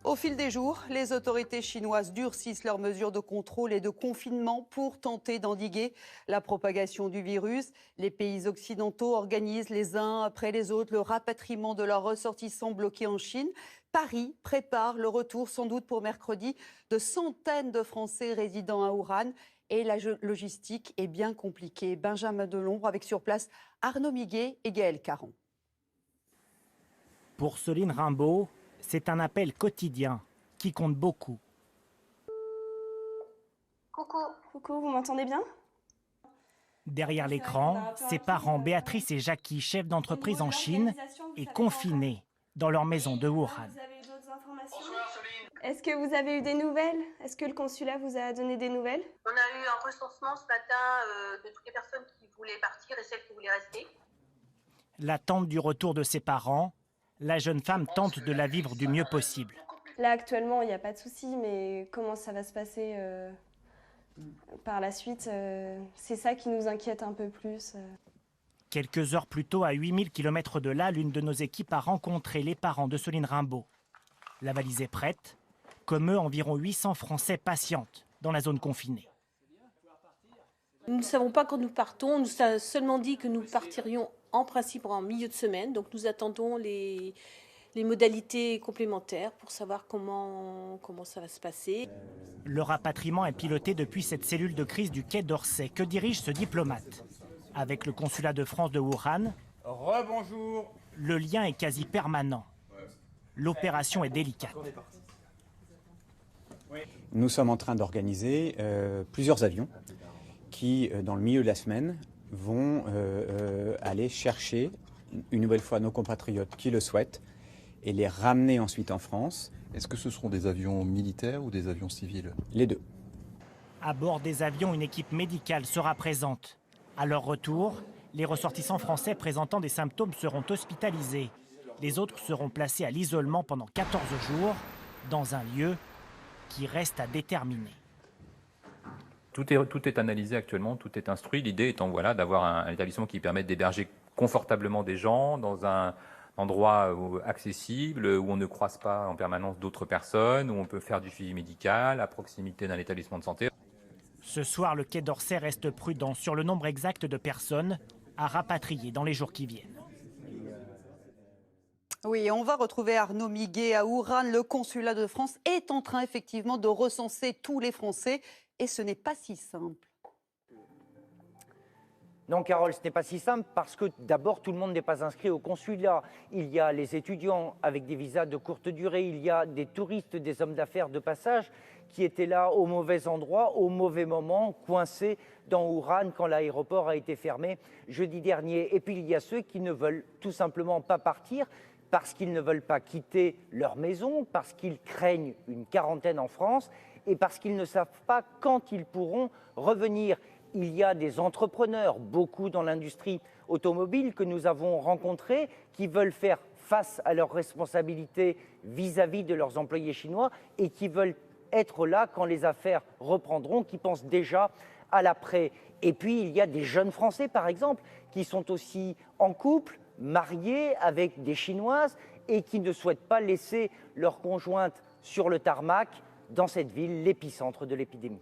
Au fil des jours, les autorités chinoises durcissent leurs mesures de contrôle et de confinement pour tenter d'endiguer la propagation du virus. Les pays occidentaux organisent les uns après les autres le rapatriement de leurs ressortissants bloqués en Chine. Paris prépare le retour sans doute pour mercredi de centaines de Français résidant à Wuhan. Et la logistique est bien compliquée. Benjamin Delombre avec sur place Arnaud Miguet et Gaël Caron. Pour Soline Rimbaud, c'est un appel quotidien qui compte beaucoup. Coucou. Coucou, vous m'entendez bien? Derrière l'écran, ses parents Béatrice et Jackie, chefs d'entreprise en Chine, et confinés dans leur maison de Wuhan. Est-ce que vous avez eu des nouvelles? Est-ce que le consulat vous a donné des nouvelles? On a eu un recensement ce matin de toutes les personnes qui voulaient partir et celles qui voulaient rester. L'attente du retour de ses parents, la jeune femme tente de la vivre du mieux possible. Là, actuellement, il n'y a pas de souci, mais comment ça va se passer par la suite, c'est ça qui nous inquiète un peu plus. Quelques heures plus tôt, à 8000 km de là, l'une de nos équipes a rencontré les parents de Soline Rimbaud. La valise est prête. Comme eux, environ 800 Français patientent dans la zone confinée. Nous ne savons pas quand nous partons. On nous a seulement dit que nous partirions en principe en milieu de semaine. Donc nous attendons les modalités complémentaires pour savoir comment ça va se passer. Le rapatriement est piloté depuis cette cellule de crise du Quai d'Orsay que dirige ce diplomate. Avec le consulat de France de Wuhan, rebonjour. Le lien est quasi permanent. L'opération est délicate. Nous sommes en train d'organiser plusieurs avions qui, dans le milieu de la semaine, vont aller chercher une nouvelle fois nos compatriotes qui le souhaitent et les ramener ensuite en France. Est-ce que ce seront des avions militaires ou des avions civils? Les deux. À bord des avions, une équipe médicale sera présente. À leur retour, les ressortissants français présentant des symptômes seront hospitalisés. Les autres seront placés à l'isolement pendant 14 jours dans un lieu qui reste à déterminer. Tout est analysé actuellement, tout est instruit. L'idée étant d'avoir un établissement qui permette d'héberger confortablement des gens dans un endroit accessible, où on ne croise pas en permanence d'autres personnes, où on peut faire du suivi médical à proximité d'un établissement de santé. Ce soir, le Quai d'Orsay reste prudent sur le nombre exact de personnes à rapatrier dans les jours qui viennent. Oui, on va retrouver Arnaud Miguet à Wuhan. Le consulat de France est en train effectivement de recenser tous les Français et ce n'est pas si simple. Non, Carole, ce n'est pas si simple parce que d'abord, tout le monde n'est pas inscrit au consulat. Il y a les étudiants avec des visas de courte durée, il y a des touristes, des hommes d'affaires de passage qui étaient là au mauvais endroit, au mauvais moment, coincés dans Wuhan quand l'aéroport a été fermé jeudi dernier. Et puis il y a ceux qui ne veulent tout simplement pas partir parce qu'ils ne veulent pas quitter leur maison, parce qu'ils craignent une quarantaine en France et parce qu'ils ne savent pas quand ils pourront revenir. Il y a des entrepreneurs, beaucoup dans l'industrie automobile que nous avons rencontrés, qui veulent faire face à leurs responsabilités vis-à-vis de leurs employés chinois et qui veulent être là quand les affaires reprendront, qui pensent déjà à l'après. Et puis il y a des jeunes Français, par exemple, qui sont aussi en couple, mariés avec des Chinoises et qui ne souhaitent pas laisser leur conjointe sur le tarmac dans cette ville, l'épicentre de l'épidémie.